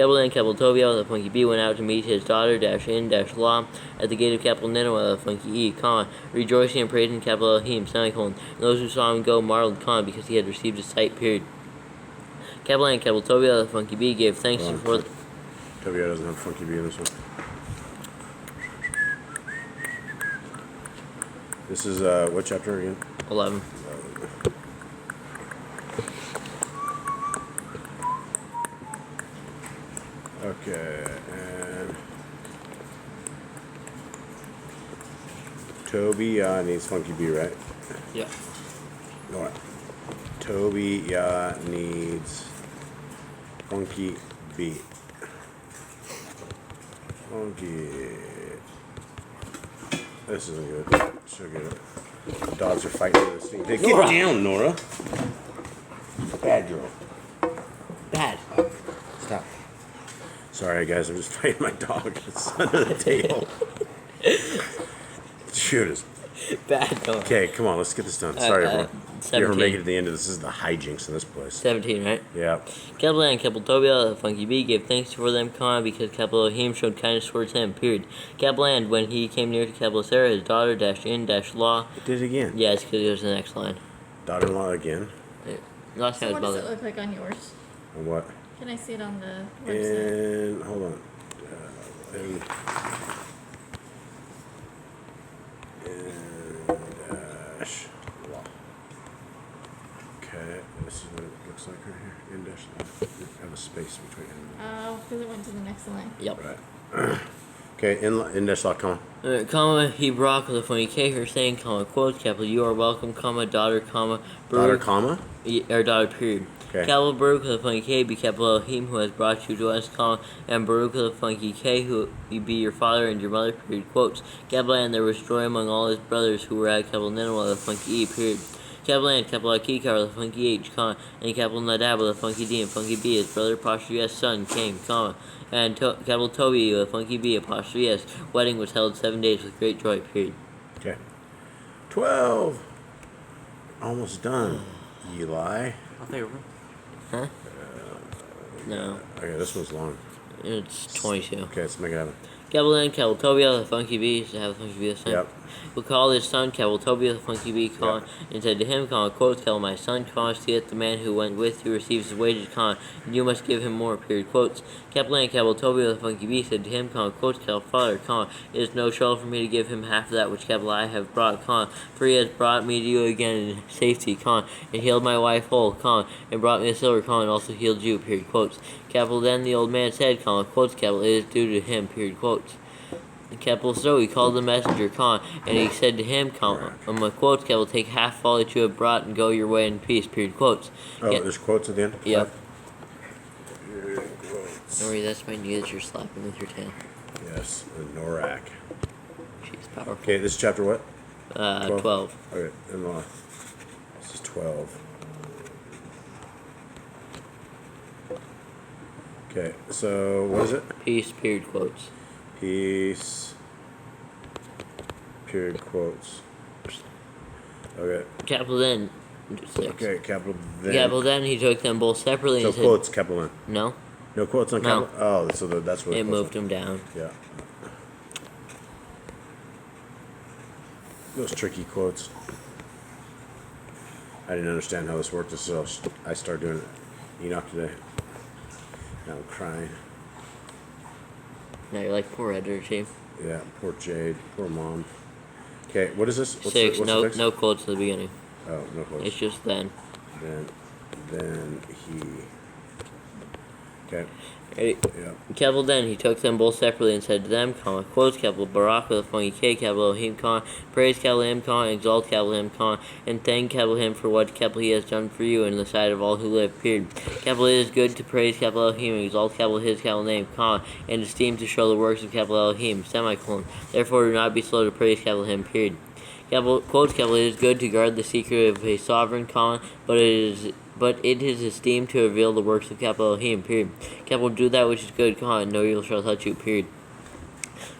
And capital TOвэл the funky B went out to meet his daughter, -in-law, at the gate of capital Nineveh the funky E, rejoicing and praising capital Elohim, semicolon. And those who saw him go marveled, because he had received his sight, period. And capital TOвэл the funky B gave thanks for. Tobiah doesn't have funky B in this one. This is what chapter again? 11. Okay, and Tobiah needs funky B, right? Yeah. What? Tobiah needs funky B. Funky. This isn't good. She'll get it. The dogs are fighting for this thing. Get down, Nora. Bad girl. Bad. Stop. Sorry, guys. I'm just fighting my dog. It's under the table. Shoot us. Bad dog. Okay, come on. Let's get this done. Sorry, everyone. If you ever 17. make it to the end of this, is the hijinks in this place. 17, right? Yeah. And capital TOBIAH, the funky B, gave thanks for them, because capital Elohim showed kindness towards him, period. And when he came near to capital Sarah, his daughter, -in-law. It did it again. Yeah, it's because it was the next line. Daughter-in-law again. Last time So it what was does it mother. look like on yours? And what? Can I see it on the website? And hold on. And dash law. Okay, this is what it looks like right here. In dash law. Have a space between them. Oh, because it went to the next line. Yep. Right. Okay, in dash law, come on. He brought the funny K, her saying, quotes, capital, you are welcome, daughter, Daughter, Baruch, comma? or daughter, period. Okay. Capital Baruch the funky K be capital Elohim who has brought you to us, and Baruch the funky K who be your father and your mother, period, quotes. And there was joy among all his brothers who were at capital Nineveh the funky E, period. And capital Akikar the funky H, and capital Nadab the funky D and funky B, his brother apostrophe S son came, and capital Toby the funky B apostrophe S wedding was held 7 days with great joy, period. Okay. 12. Almost done. Eli. Huh? No, Okay, this one's long. it's 22. Okay, let's make it happen. Capital TOBIAH, the funky bee, used to have the funky bee this time. Yep. Who called his son, capital TOBIAH, the funky bee, and said to him, quotes, my son, seeth the man who went with you receives his wages, and you must give him more, period, quotes. Capital TOBIAH, the funky bee, said to him, quotes, father, it is no trouble for me to give him half of that which capital I have brought, for he has brought me to you again in safety, and healed my wife whole, and brought me a silver, and also healed you, period, quotes. Then the old man said, quotes, it is due to him, period, quotes. So he called the messenger, and he said to him, quotes, take half of all that you have brought and go your way in peace, period, quotes. Oh, there's quotes at the end? Yep. Quotes. Nori, that's my knee that you're slapping with your tail. Yes, the Norak. She's powerful. Okay, this is chapter what? 12. Okay, in law. This is 12. Okay, so what is it? Peace, period, quotes. Peace. Period quotes. Okay. Then. 6. Okay, capital then. Then he took them both separately So and said, quotes, capital N. no, No quotes on No. capital. Oh, so that's what it moved him down. Yeah. Those tricky quotes. I didn't understand how this worked, so I started doing it. Enoch today. Now I'm crying. Now you're like, poor editor chief. Yeah, poor Jade, poor mom. Okay, what is this? What's 6. the No, fix? no quotes at the beginning. Oh, no quotes. It's just then. Then Then he. Okay. Ready? Yeah. Capital then he took them both separately and said to them, quotes capital Barak with a funky K, capital Elohim, praise capital him, exalt capital him, and thank capital him for what capital he has done for you in the sight of all who live, period. Capital it is good to praise capital Elohim, exalt capital his capital name, and esteem to show the works of capital Elohim, semicolon. Therefore do not be slow to praise capital him, period. Capital, quotes capital it is good to guard the secret of a sovereign, but it is esteemed to reveal the works of capital Elohim, period. Capital do that which is good, no evil shall touch you, period.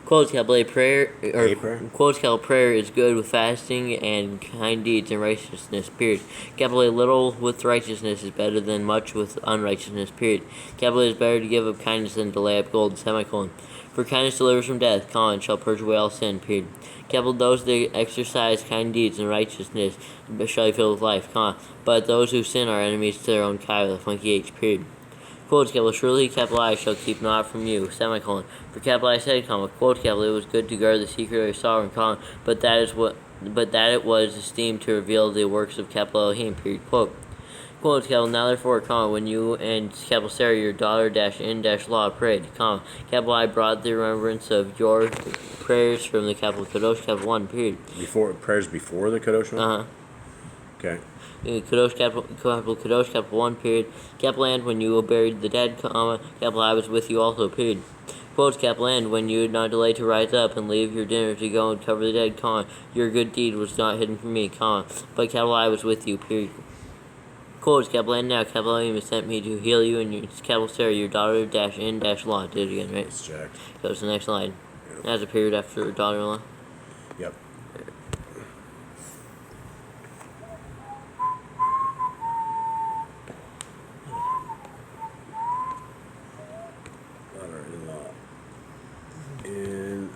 Quotes capital A prayer, or quotes capital prayer is good with fasting and kind deeds and righteousness, period. Capital A little with righteousness is better than much with unrighteousness, period. Capital A is better to give up kindness than to lay up gold, semicolon. For kindness delivers from death, and shall purge away all sin, period. Capital those that exercise kind deeds and righteousness shall be filled with life, but those who sin are enemies to their own kind, with a funky H, period. Quotes capital surely capital I shall keep not from you, semicolon. For capital I said, quotes capital it was good to guard the secret of a sovereign, but that it was esteemed to reveal the works of capital Elohim, period. Quotes capital now therefore, when you and capital Sarah your daughter in law prayed, capital I brought the remembrance of your prayers from the capital Kadosh capital 1, period. Prayers before the Kadosh one? Okay. Kadosh capital 1, period. Capital and when you buried the dead, capital I was with you also, period. Quotes capital and when you did not delay to rise up and leave your dinner to go and cover the dead, your good deed was not hidden from me, but capital I was with you, period. Quotes capital and now capital Elohim has sent me to heal you and your capital Sarah your daughter in law. Did it again, right? It's jacked. Goes to the next slide. Has a period after daughter-in-law. Yep. Daughter-in-law. And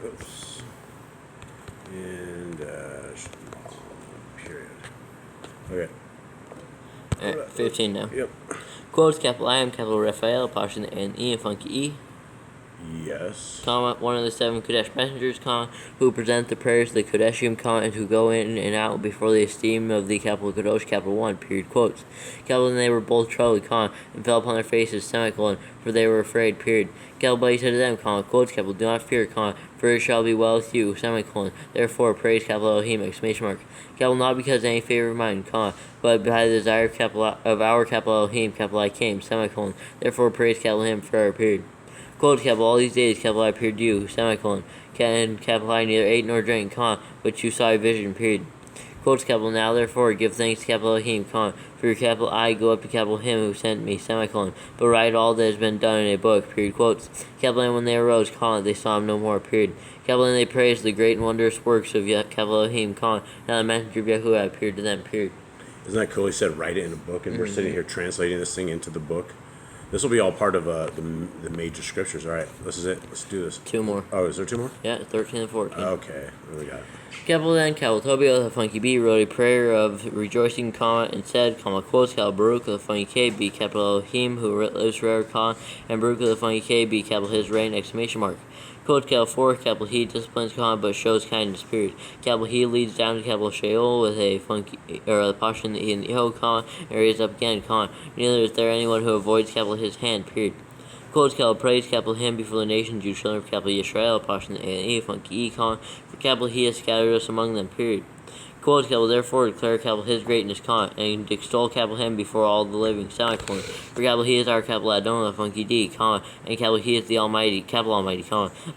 period. Okay. Alright, 15 now. Yep. Quotes capital I am capital Raphael, Passion and E and funky E. Yes. One of the 7 Kodesh messengers, who present the prayers of the Kodeshim, and who go in and out before the esteem of the capital Kadosh, capital 1, period. Quotes. Capital and they were both troubled, and fell upon their faces, semicolon, for they were afraid, period. Capital he said to them, quotes, capital, do not fear, for it shall be well with you, semicolon. Therefore praise capital Elohim, exclamation mark. Capital not because of any favor of mine, but by the desire of our capital Elohim, capital I came, semicolon. Therefore praise capital him forever, period. Quotes capital all these days capital I appeared to you, semicolon. And capital I neither ate nor drank, but you saw a vision, period. Quotes capital now therefore give thanks to capital Elohim, for your capital I go up to capital him who sent me, semicolon. But write all that has been done in a book, period. Quotes. Capital and when they arose, they saw him no more, period. Capital and they praised the great and wondrous works of capital Elohim, now the messenger of Yahuwah appeared to them, period. Isn't that cool? He said write it in a book, and we're sitting here translating this thing into the book. This will be all part of the major scriptures. All right, this is it. Let's do this. 2 more. Oh, is there 2 more? Yeah, 13 and 14. Okay, what do we got? Capital then, capital TOבל, the funky B, wrote a prayer of rejoicing, and said, quotes, capital Baruch, the funky K, B, capital Elohim, who lives forever, and Baruch, the funky K, B, capital his reign, exclamation mark. Quote capital 4, capital he disciplines, but shows kindness, period. Capital he leads down to capital Sheol with a funky, or the passion in the O, and raises up again, neither is there anyone who avoids capital his hand, period. Quotes capital praise capital him before the nations, you children of capital Yisrael, passion in E, funky E, for capital he has scattered us among them, period. Quotes capital therefore declare capital his greatness, and extol capital him before all the living, semicolon. For capital he is our capital Adonai, funky D, and capital he is the Almighty, capital Almighty,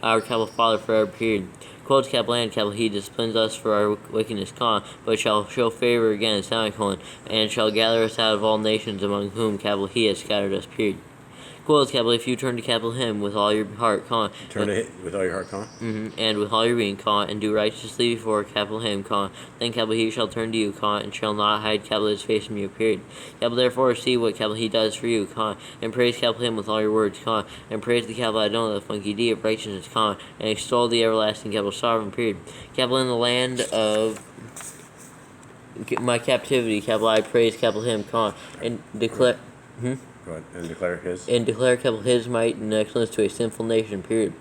our capital Father forever, period. Quotes capital and capital he disciplines us for our wickedness, but shall show favor again, semicolon, and shall gather us out of all nations among whom capital he has scattered us, period. Quotes capital if you turn to capital him with all your heart, Turn to it with all your heart, and with all your being, and do righteously before capital him, then capital he shall turn to you, and shall not hide capital his face from you, period. Capital therefore see what capital he does for you, and praise capital him with all your words, and praise the capital Adonai, the funky D of righteousness, and extol the everlasting capital sovereign, period. Capital in the land of my captivity, capital I praise capital him, and declare. Go ahead and declare his. And declare capital his might and excellence to a sinful nation, period.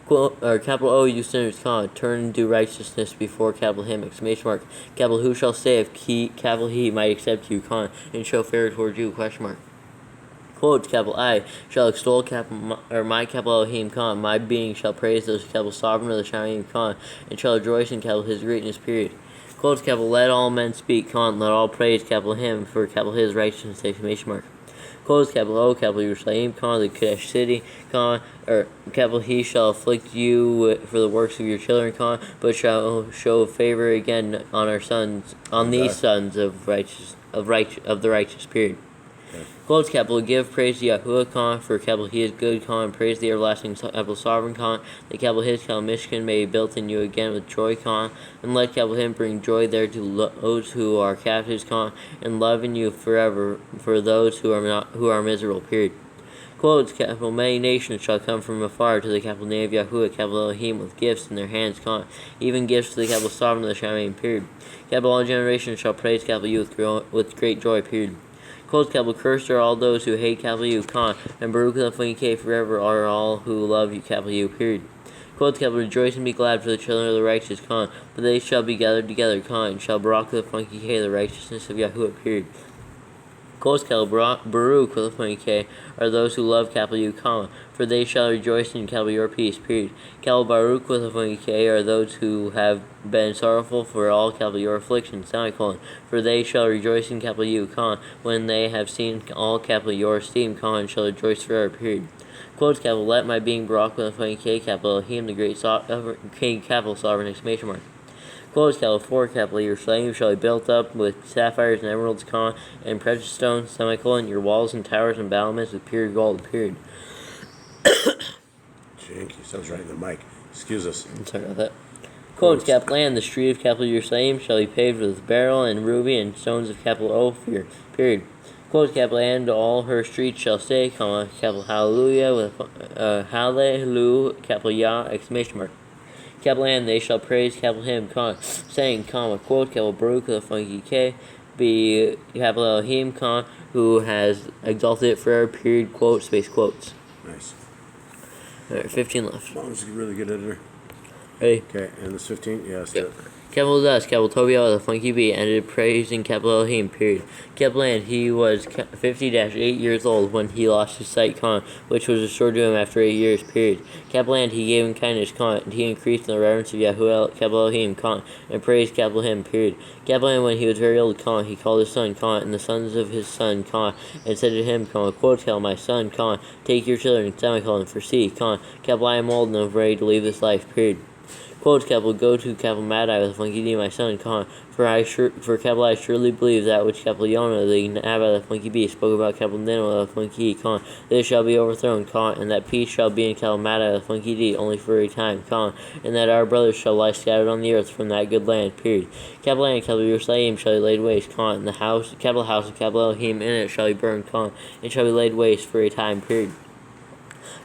Quote, or capital O, you sinners, comma, turn and do righteousness before capital him, exclamation mark. Capital who shall say if capital he might accept you, comma, and show favor toward you, question mark. Quote, capital I shall extol my capital Elohim, comma, my being shall praise those capital sovereign of the Shalom, comma, and shall rejoice in capital his greatness, period. Quote, capital let all men speak, comma, let all praise capital him for capital his righteousness, exclamation mark. Quote, capital O, capital Yerushalayim, comma, the Kadesh city, comma, or capital he shall afflict you for the works of your children, comma, but shall show favor again on our sons, on these sons of the righteous, period. Okay. Quotes, capital give praise to Yahuwah, comma, for capital he is good, comma, and praise the everlasting capital sovereign, comma, the capital his capital Mishkan may be built in you again with joy, comma, and let capital him bring joy there to those who are captives, comma, and love in you forever for those who are miserable, period. Quotes, capital many nations shall come from afar to the capital name of Yahuwah, capital Elohim, with gifts in their hands, comma, even gifts to the capital sovereign of the Shalom, period. Capital all generations shall praise capital you with great joy, period. Quotes, capital cursed are all those who hate capital you, comma, and Baruch the forever are all who love you, capital you, period. Quotes, capital rejoice and be glad for the children of the righteous, comma, for they shall be gathered together, comma, and shall Baruch the the righteousness of Yahuwah, period. Quotes, capital Baruch with the are those who love capital you, comma, for they shall rejoice in capital your peace, period. Capital Baruch with the are those who have been sorrowful for all capital your afflictions, semicolon, for they shall rejoice in capital you, comma, when they have seen all capital your esteem, comma, and shall rejoice forever, period. Quotes, capital let my being Baruch with the capital Elohim, the great King, capital sovereign, exclamation mark. Quotes, capital 4, capital Yerushalayim shall be built up with sapphires and emeralds, comma, and precious stones, semicolon, your walls and towers and battlements with pure gold, period. Janky, sounds right in the mic. Excuse us. I'm sorry about that. Quotes, capital land, the street of capital Yerushalayim shall be paved with beryl and ruby and stones of capital Ophir, period. Quotes, capital and all her streets shall say, comma, capital hallelujah with hallelujah, capital Yah, exclamation mark. Capital and they shall praise capital him, comma, saying, comma, quote, capital Baruch with a be capital Elohim, comma, who has exalted it forever, period, quote, space quotes. Nice. Alright, 15 left. Mom's a really good editor. Ready? Okay, and this 15? Yeah, let's do it. Capital Dust, capital TOבל, the funky bee, ended praising capital Elohim, period. Capital Land, he was 50-8 years old when he lost his sight, comma, which was restored to him after 8 years, period. Capital Land, he gave him kindness, comma, and he increased in the reverence of Yahuwah, capital Elohim, comma, and praised capital him, period. Capital Land, when he was very old, comma, he called his son, comma, and the sons of his son, comma, and said to him, comma, quote, capital, my son, comma, take your children, semicolon, for see, comma, capital, I am old and am ready to leave this life, period. Quotes, capital go to capital Madai with funky D, my son, comma, for capital I surely believe that which capital Yonah the Nabba the funky B spoke about capital Nineveh the funky E, comma, this shall be overthrown, comma, and that peace shall be in capital Madai the funky D only for a time, comma, and that our brothers shall lie scattered on the earth from that good land, period. Capital land, capital Yerushalayim shall be laid waste, comma, and the house of capital Elohim in it shall be burned, comma, and shall be laid waste for a time, period.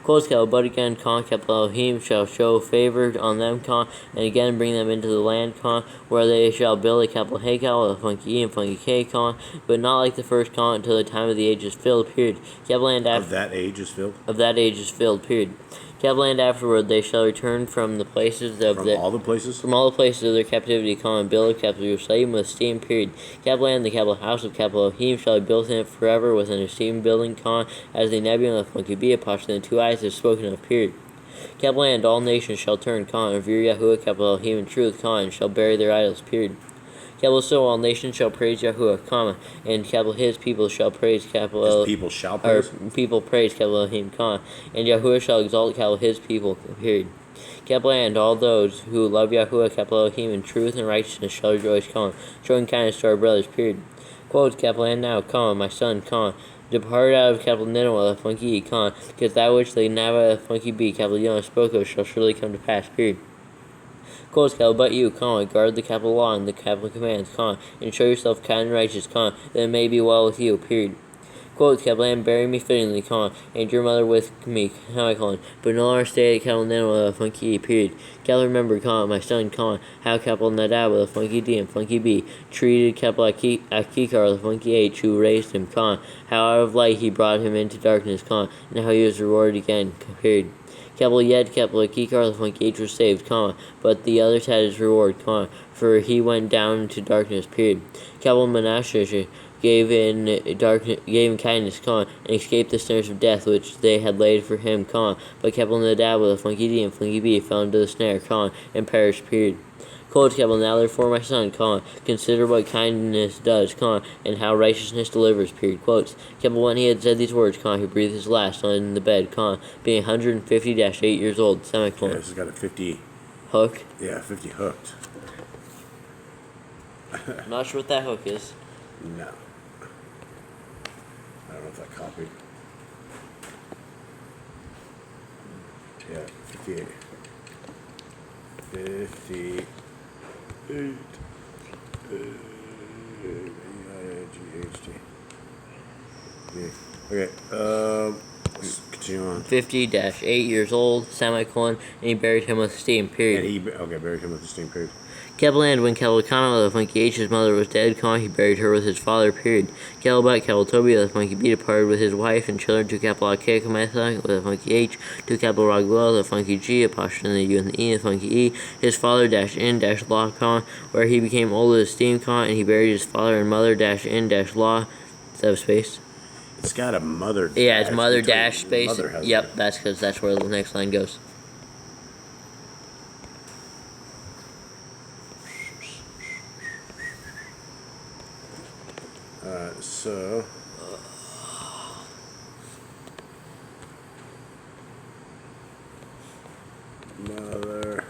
Quotes, capital, but again, comma, capital Elohim shall show favor on them, comma, and again bring them into the land, comma, where they shall build a capital Hakel with a funky E and funky K, comma, but not like the first, comma, until the time of the age is filled, period. Capital land after Of that age is filled? Of that age is filled, period. Capital land afterward they shall return from the places of From all the places? From all the places of their captivity, comma, and build capital Yerushalayim with esteem, period. Capital land, the capital house of capital Elohim shall be built in it forever with an esteemed building, comma, as the nebulum of funky be apostrophe and 2 eyes is spoken of, period. Capital land, all nations shall turn, comma, and revere Yahuwah, capital Elohim in truth, comma, and shall bury their idols, period. Capital so all nations shall praise Yahuwah, comma, and capital his people shall praise capital His people shall praise? Or people praise capital Elohim, comma, and Yahuwah shall exalt capital his people, period. Capital and all those who love Yahuwah, capital Elohim in truth and righteousness shall rejoice, comma, showing kindness to our brothers, period. Quotes, capital and now, comma, my son, comma, depart out of capital Nineveh, the funky E, comma, because that which the Nabba, the funky B, capital Yonah spoke of shall surely come to pass, period. Quotes, capital, but you, comma, guard the capital law and the capital commands, comma, and show yourself kind and righteous, comma, that it may be well with you, period. Quotes, capital, and bury me fittingly, comma, and your mother with me, semicolon, but no longer stay at capital Nineveh, the funky E, period. Capital remember, comma, my son, comma, how capital Nadab, the funky D and funky B, treated capital Akikar, the funky H, who raised him, comma, how out of light he brought him into darkness, comma, and how he was rewarded again, period. Capital Yed, capital Kikar, the funky H was saved, comma, but the others had his reward, comma, for he went down into darkness, period. Capital Menashe gave in kindness, comma, and escaped the snares of death which they had laid for him, comma, but capital Nadab with a funky D and funky B fell into the snare, comma, and perished, period. Quotes, capital, now therefore, my son, comma, consider what kindness does, comma, and how righteousness delivers, period. Quotes, capital, when he had said these words, comma, he breathed his last on the bed, comma, being 150-8 years old, semicolon. Yeah, this has got a 50. Hook. Yeah, 50 hooked. I'm not sure what that hook is. No. I don't know if I copied. Yeah, 58. 58. Okay, let's continue on. 50-8 years old, semicolon, and he buried him with esteem, period. And buried him with the steam period. Kebeland, when Kelakana, the funky H, his mother was dead, comma, he buried her with his father, period. Kelabut, Toby, the funky B, departed with his wife and children to capital Kakamethak, with the funky H, to capital Raguel, the funky G, apostrophe in the U and the E, the funky E, his father, -in-law, comma, where he became old with esteem, comma, and he buried his father and mother, -in-law, space. It's got a mother. Yeah, it's mother dash space. Mother has Yep, it. that's because that's where the next line goes. So. Mother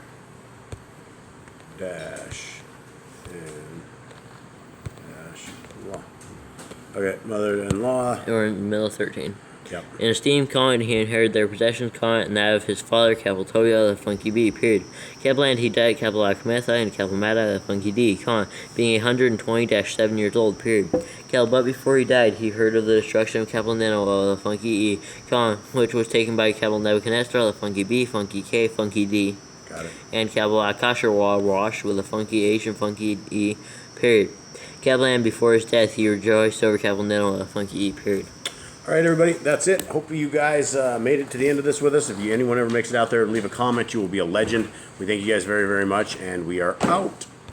dash in dash law. Okay, mother-in-law. Or in the middle of 13. Yep. In esteem, comma, and he inherited their possessions, comma, and that of his father, capital Toya, the funky B, period. Capital he died, capital Akmetha, and capital Mata, the funky D, comma, being 120-7 years old, period. Capital, but before he died, he heard of the destruction of capital Nenoah, the funky E, comma, which was taken by capital Nebuchadnezzar, the funky B, funky K, funky D. Got it. And capital Akasha Wash with a funky H and funky E, period. Capital, before his death, he rejoiced over capital Nenoah, the funky E, period. All right, everybody, that's it. Hopefully you guys made it to the end of this with us. If anyone ever makes it out there, leave a comment. You will be a legend. We thank you guys very, very much, and we are out.